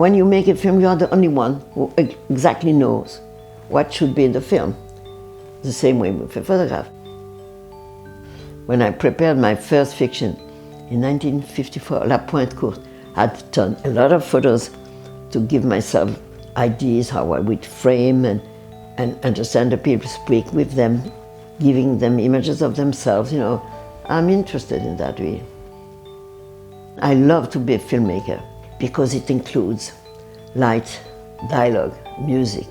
When you make a film, you are the only one who exactly knows what should be in the film. The same way with a photograph. When I prepared my first fiction in 1954, La Pointe Courte, I had done a lot of photos to give myself ideas how I would frame and understand the people, speak with them, giving them images of themselves, you know. I'm interested in that way. I love to be a filmmaker because it includes light, dialogue, music,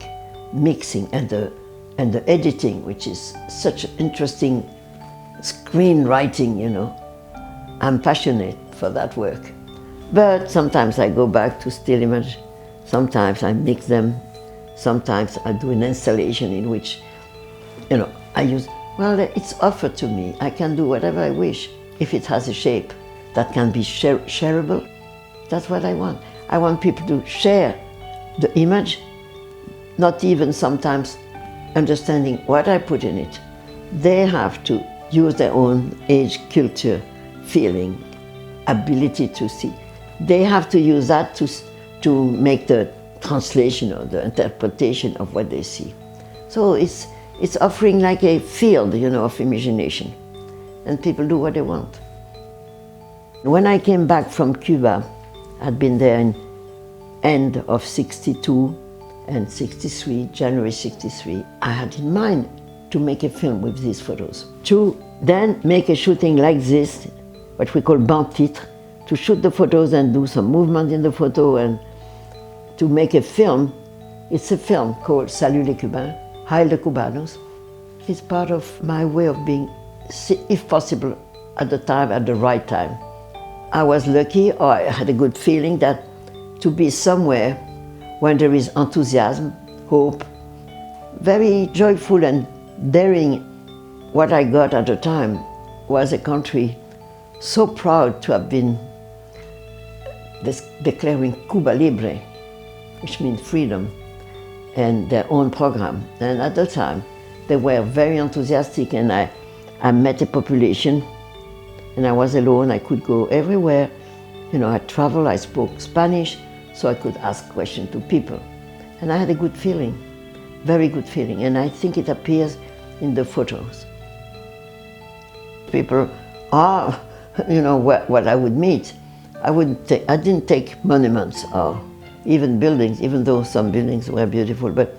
mixing, and the editing, which is such interesting screenwriting, you know. I'm passionate for that work. But sometimes I go back to still image, sometimes I mix them, sometimes I do an installation in which, you know, I use, well, it's offered to me. I can do whatever I wish. If it has a shape that can be shareable, that's what I want. I want people to share the image, not even sometimes understanding what I put in it. They have to use their own age, culture, feeling, ability to see. They have to use that to make the translation or the interpretation of what they see. So it's offering like a field, you know, of imagination. And people do what they want. When I came back from Cuba, I'd been there in end of 62 and 63, January 63. I had in mind to make a film with these photos. To then make a shooting like this, what we call banc titre, to shoot the photos and do some movement in the photo and to make a film. It's a film called Celui les Cubains, Hail the Cubanos. It's part of my way of being, if possible, at the time, at the right time. I was lucky, or I had a good feeling that to be somewhere when there is enthusiasm, hope, very joyful and daring. What I got at the time was a country so proud to have been declaring Cuba Libre, which means freedom, and their own program. And at the time, they were very enthusiastic, and I met a population, and I was alone. I could go everywhere. You know, I traveled, I spoke Spanish, so I could ask questions to people. And I had a good feeling, very good feeling, and I think it appears in the photos. People are, you know, what I would meet. I didn't take monuments or even buildings, even though some buildings were beautiful, but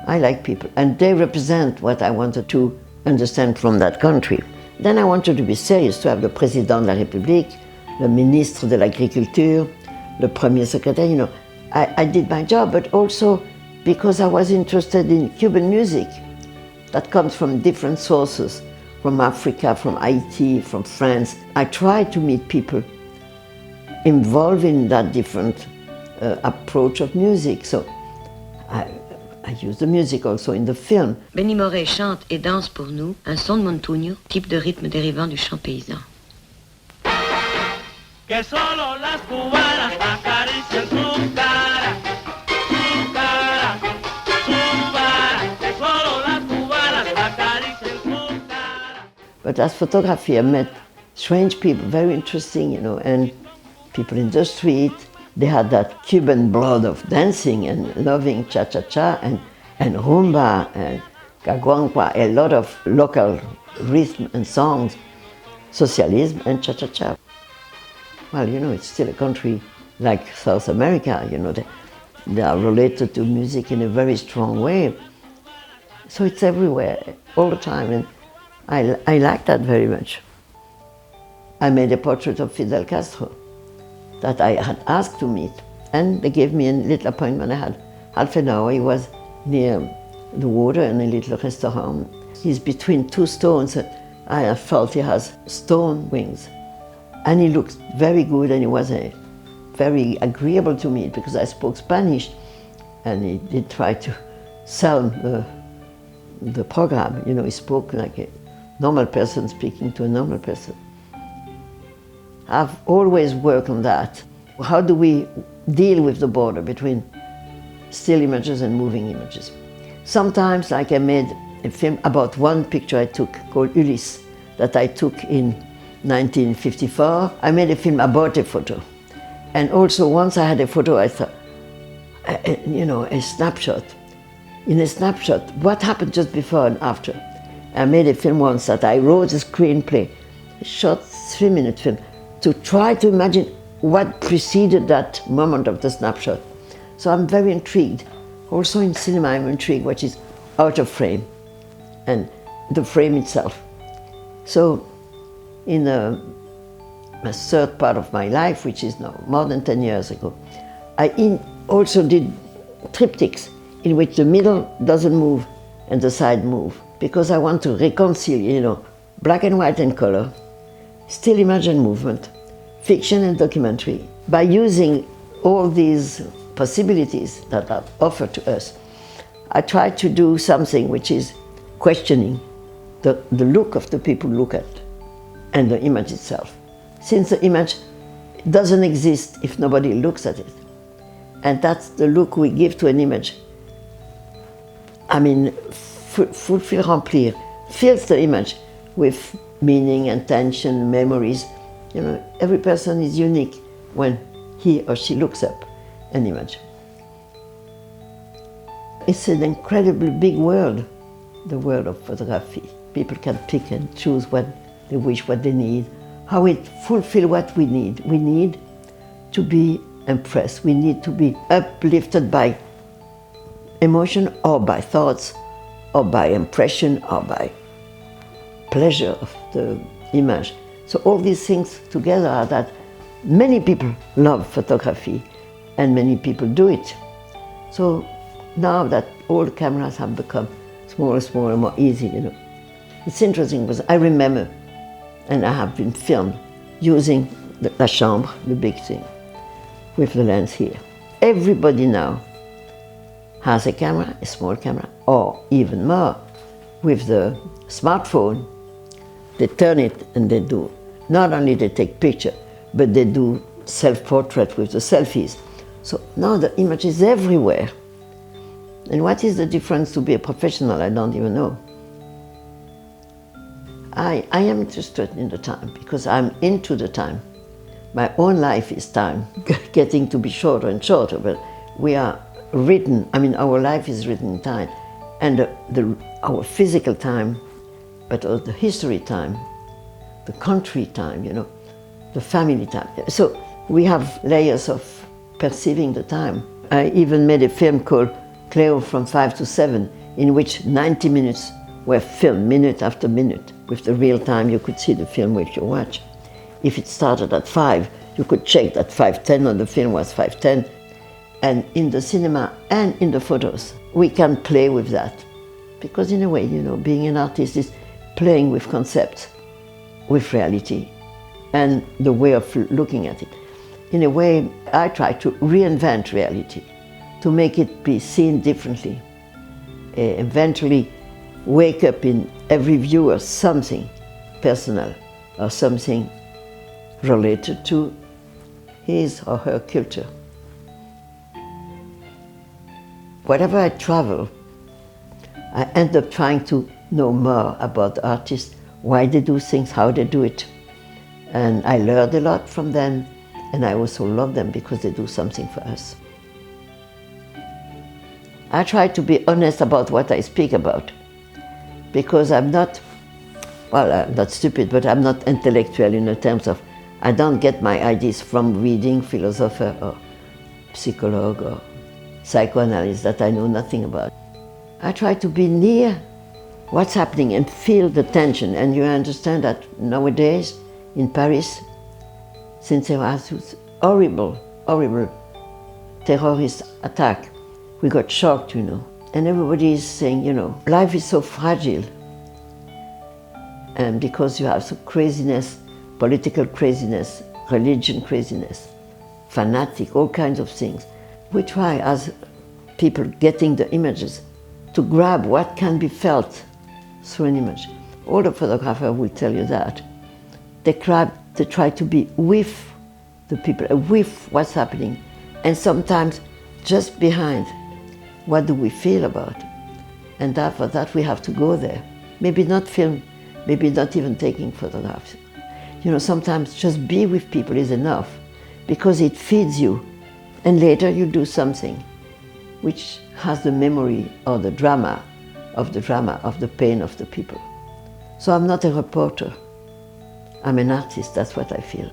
I like people, and they represent what I wanted to understand from that country. Then I wanted to be serious, to have the Président de la République, le Ministre de l'Agriculture, le Premier Secrétaire, you know. I did my job, but also because I was interested in Cuban music that comes from different sources, from Africa, from Haiti, from France. I tried to meet people involved in that different approach of music. So I use the music also in the film. Benny Moré chante et danse pour nous un son de montugno, type de rythme dérivant du chant paysan. Que solo las cubanas acarician su cara, su cara, su cara. Que solo las cubanas acarician su cara. But as photography, I met strange people, very interesting, you know, and people in the street. They had that Cuban blood of dancing and loving cha-cha-cha and rumba and caguanca, a lot of local rhythm and songs, socialism and cha-cha-cha. Well, you know, it's still a country like South America, you know, they are related to music in a very strong way. So it's everywhere, all the time, and I like that very much. I made a portrait of Fidel Castro that I had asked to meet, and they gave me a little appointment. I had half an hour. He was near the water in a little restaurant. He's between two stones. I felt he has stone wings. And he looked very good, and he was very agreeable to me because I spoke Spanish, and he did try to sell the program. You know, he spoke like a normal person speaking to a normal person. I've always worked on that. How do we deal with the border between still images and moving images? Sometimes, like I made a film about one picture I took called Ulysse that I took in 1954. I made a film about a photo. And also once I had a photo, I thought, a snapshot. In a snapshot, what happened just before and after. I made a film once that I wrote a screenplay, a short 3-minute film, to try to imagine what preceded that moment of the snapshot. So I'm very intrigued. Also in cinema I'm intrigued what is out of frame and the frame itself. So in a third part of my life, which is now more than 10 years ago, I also did triptychs in which the middle doesn't move and the side move, because I want to reconcile, black and white and color, still image and movement, fiction and documentary. By using all these possibilities that are offered to us, I try to do something which is questioning the look of the people look at and the image itself. Since the image doesn't exist if nobody looks at it. And that's the look we give to an image. Fulfill, remplir, fills the image with meaning, intention, memories. Every person is unique when he or she looks up an image. It's an incredibly big world, the world of photography. People can pick and choose what they wish, what they need, how it fulfills what we need. We need to be impressed. We need to be uplifted by emotion or by thoughts or by impression or by pleasure of the image. So all these things together are that many people love photography and many people do it. So now that all the cameras have become smaller and more easy, It's interesting because I remember, and I have been filmed, using la chambre, the big thing, with the lens here. Everybody now has a camera, a small camera, or even more, with the smartphone. They turn it and they do, not only they take picture, but they do self-portrait with the selfies. So now the image is everywhere. And what is the difference to be a professional? I don't even know. I am interested in the time because I'm into the time. My own life is time, getting to be shorter and shorter, but we are written, our life is written in time. And our physical time, but also the history time, the country time, the family time. So we have layers of perceiving the time. I even made a film called Cleo from 5 to 7, in which 90 minutes were filmed, minute after minute. With the real time, you could see the film which you watch. If it started at 5, you could check that 5:10 on the film was 5:10. And in the cinema and in the photos, we can play with that. Because in a way, being an artist is playing with concepts, with reality, and the way of looking at it. In a way, I try to reinvent reality, to make it be seen differently. Eventually, wake up in every viewer something personal or something related to his or her culture. Wherever I travel, I end up trying to know more about the artists, why they do things, how they do it. And I learned a lot from them, and I also love them because they do something for us. I try to be honest about what I speak about, because I'm not stupid, but I'm not intellectual in the terms of, I don't get my ideas from reading philosopher or psychologue or psychoanalyst that I know nothing about. I try to be near what's happening and feel the tension. And you understand that nowadays in Paris, since there was this horrible terrorist attack, we got shocked, And everybody is saying, life is so fragile. And because you have some craziness, political craziness, religion craziness, fanatic, all kinds of things. We try, as people getting the images, to grab what can be felt through an image. All the photographers will tell you that. They try to be with the people, with what's happening, and sometimes just behind. What do we feel about? And for that we have to go there. Maybe not film, maybe not even taking photographs. Sometimes just be with people is enough, because it feeds you, and later you do something. which has the memory or the drama, of the pain of the people. So I'm not a reporter. I'm an artist, that's what I feel.